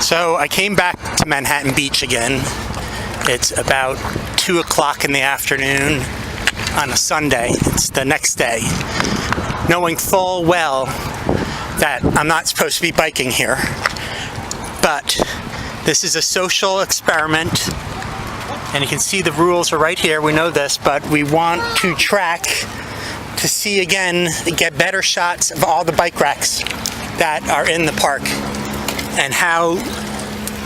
So I came back to Manhattan Beach again. It's about 2 o'clock in the afternoon on a Sunday. It's the next day, knowing full well that I'm not supposed to be biking here. But this is a social experiment, and you can see the rules are right here. We know this, but we want to track to see again, get better shots of all the bike racks that are in the park and how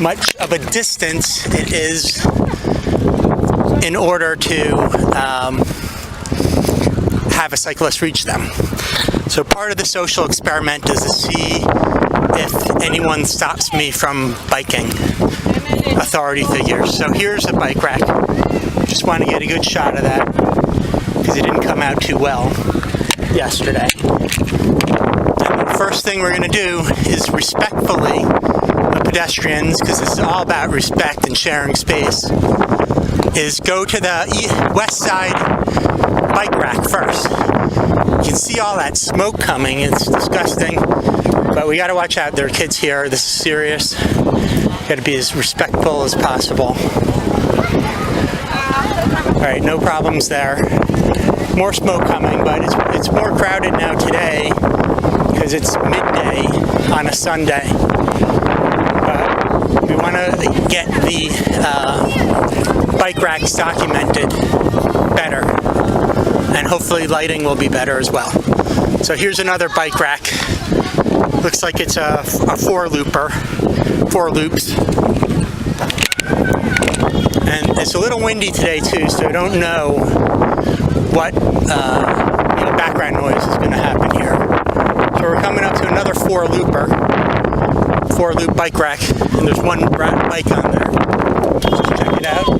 much of a distance it is in order to have a cyclist reach them. So part of the social experiment is to see if anyone stops me from biking, authority figures. So here's a bike rack. Just want to get a good shot of that because it didn't come out too well yesterday. And the first thing we're going to do is respectfully, the pedestrians, because this is all about respect and sharing space, is go to the west side bike rack first. You can see all that smoke coming. It's disgusting, but we got to watch out. There are kids here. This is serious. Got to be as respectful as possible. All right, no problems there. More smoke coming, but it's more crowded now today because it's midday on a Sunday. But we want to get the bike racks documented better, and hopefully lighting will be better as well. So here's another bike rack. Looks like it's a four loops, and it's a little windy today too, so I don't know what background noise is going to happen here. So we're coming up to another four loop bike rack, and there's one bike on there. Just check it out.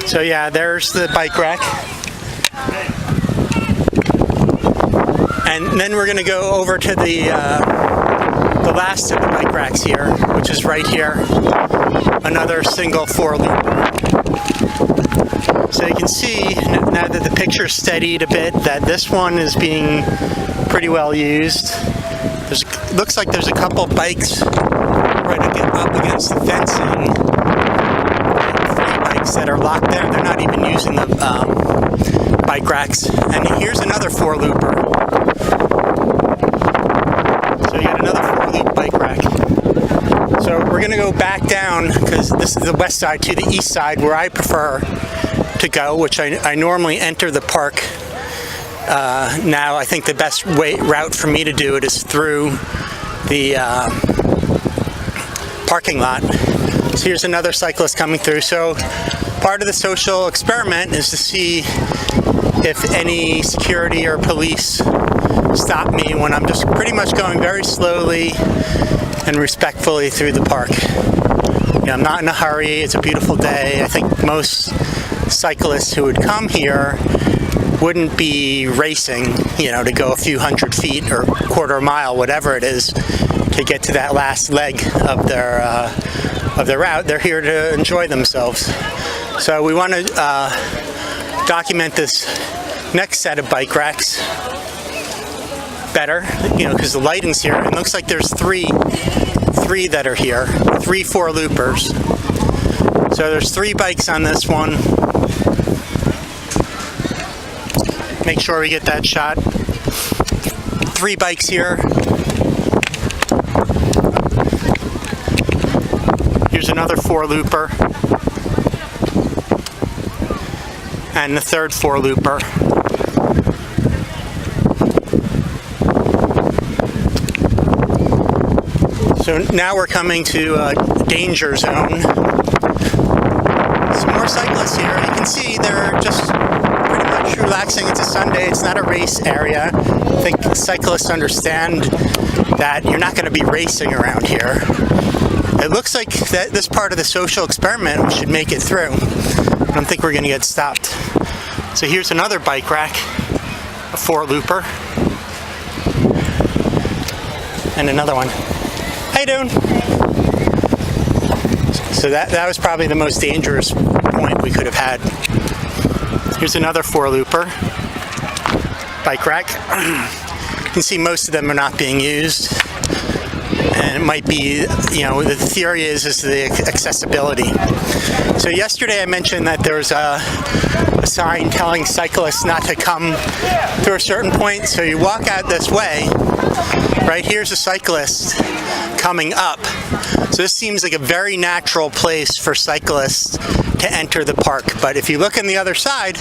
So yeah, there's the bike rack. And then we're going to go over to the last of the bike racks here, which is right here. Another single four loop. So you can see, now that the picture's steadied a bit, that this one is being pretty well used. Looks like there's a couple bikes right up against the fencing. 3 bikes that are locked there. They're not even using the bike racks. And here's another four looper. So you got another four loop bike rack. So we're going to go back down, because this is the west side, to the east side where I prefer to go, which I normally enter the park. Now I think the best route for me to do it is through the parking lot. So here's another cyclist coming through. So part of the social experiment is to see if any security or police stop me when I'm just pretty much going very slowly and respectfully through the park. I'm not in a hurry. It's a beautiful day. I think most cyclists who would come here wouldn't be racing, to go a few hundred feet or quarter mile, whatever it is, to get to that last leg of their route. They're here to enjoy themselves. So we want to document this next set of bike racks better, because the lighting's here. It looks like there's three that are here, 3 four loopers. So there's 3 bikes on this one. Make sure we get that shot. 3 bikes here. Here's another four looper. And the third four looper. So now we're coming to a danger zone. Some more cyclists here. You can see they're just pretty much relaxing. It's a Sunday. It's not a race area. I think cyclists understand that you're not going to be racing around here. It looks like that this part of the social experiment, we should make it through. I don't think we're going to get stopped. So here's another bike rack, a four looper, and another one. How you doing? So that was probably the most dangerous point we could have had. Here's another four looper bike rack. You can see most of them are not being used. and it might be, the theory is the accessibility. So yesterday I mentioned that there was a sign telling cyclists not to come through a certain point. So you walk out this way, right here's a cyclist coming up. So this seems like a very natural place for cyclists to enter the park. But if you look on the other side,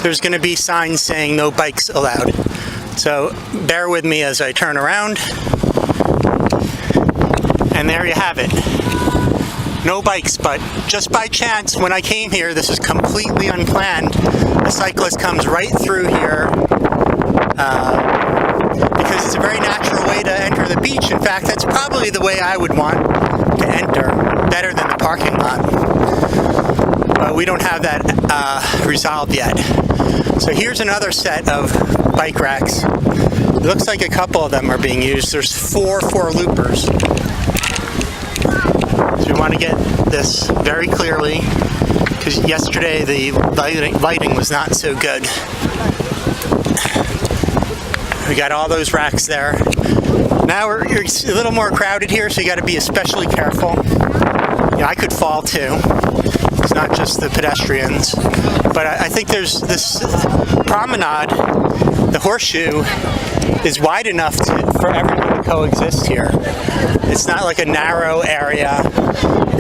there's going to be signs saying no bikes allowed. So bear with me as I turn around. And there you have it. No bikes, but just by chance, when I came here, this is completely unplanned. A cyclist comes right through here because it's a very natural way to enter the beach. In fact, that's probably the way I would want to enter, better than the parking lot. But we don't have that resolved yet. So here's another set of bike racks. It looks like a couple of them are being used. There's four loopers. So we want to get this very clearly because yesterday the lighting was not so good. We got all those racks there. Now you're a little more crowded here, so you got to be especially careful. I could fall too. It's not just the pedestrians, but I think there's this promenade, the horseshoe, is wide enough for everyone to coexist here. It's not like a narrow area.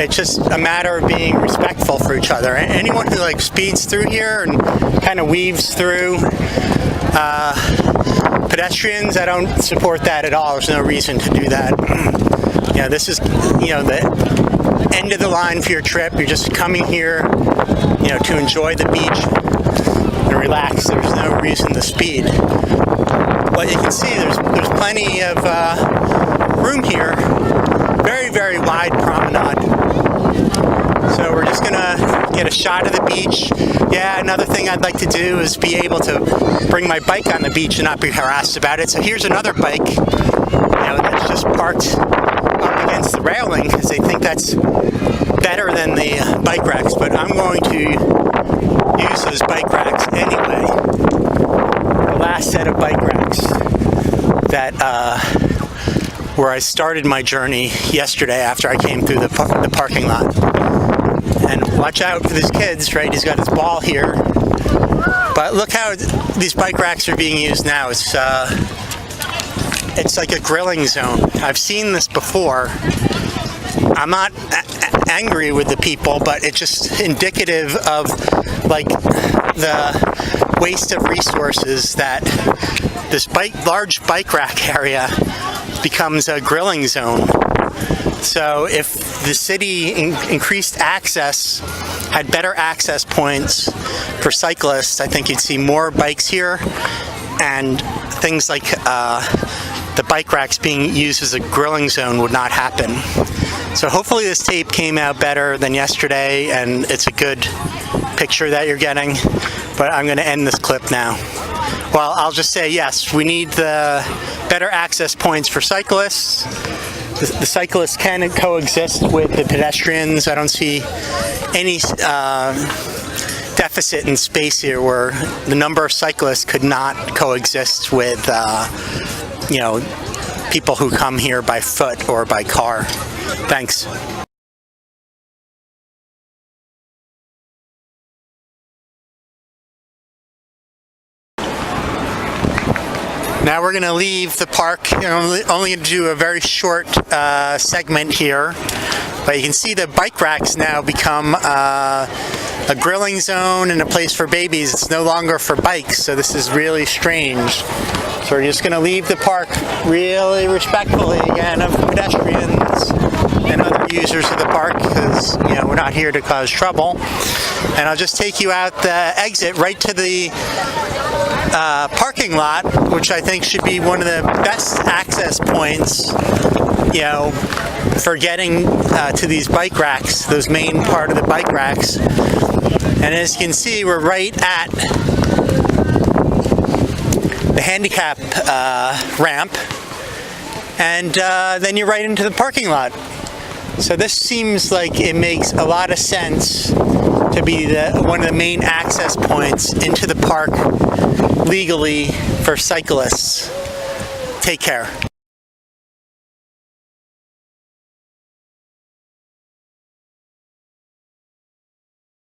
It's just a matter of being respectful for each other. Anyone who speeds through here and kind of weaves through pedestrians, I don't support that at all. There's no reason to do that. This is the end of the line for your trip. You're just coming here to enjoy the beach and relax. There's no reason to speed. But you can see there's plenty of room here. Very, very wide promenade. So we're just gonna get a shot of the beach. Yeah, another thing I'd like to do is be able to bring my bike on the beach and not be harassed about it. So here's another bike, that's just parked up against the railing because they think that's better than the bike racks. But I'm going to use those bike racks anyway. The last set of bike racks that where I started my journey yesterday after I came through the parking lot. And watch out for these kids, right? He's got his ball here. But look how these bike racks are being used now. It's like a grilling zone. I've seen this before. I'm not angry with the people, but it's just indicative of the waste of resources that this large bike rack area becomes a grilling zone. So if the city increased access, had better access points for cyclists, I think you'd see more bikes here, and things like the bike racks being used as a grilling zone would not happen. So hopefully this tape came out better than yesterday, and it's a good picture that you're getting, but I'm going to end this clip now. Well, I'll just say yes, we need the better access points for cyclists. The cyclists can coexist with the pedestrians. I don't see any deficit in space here where the number of cyclists could not coexist with people who come here by foot or by car. Thanks. Now we're going to leave the park. I'm only going to do a very short segment here, but you can see the bike racks now become a grilling zone and a place for babies. It's no longer for bikes, so this is really strange. So we're just going to leave the park really respectfully again of pedestrians and other users of the park, because we're not here to cause trouble. And I'll just take you out the exit right to the parking lot, which I think should be one of the best access points, for getting to these bike racks, those main part of the bike racks. And as you can see, we're right at the handicap ramp, and then you're right into the parking lot. So this seems like it makes a lot of sense to be one of the main access points into the park legally for cyclists. Take care.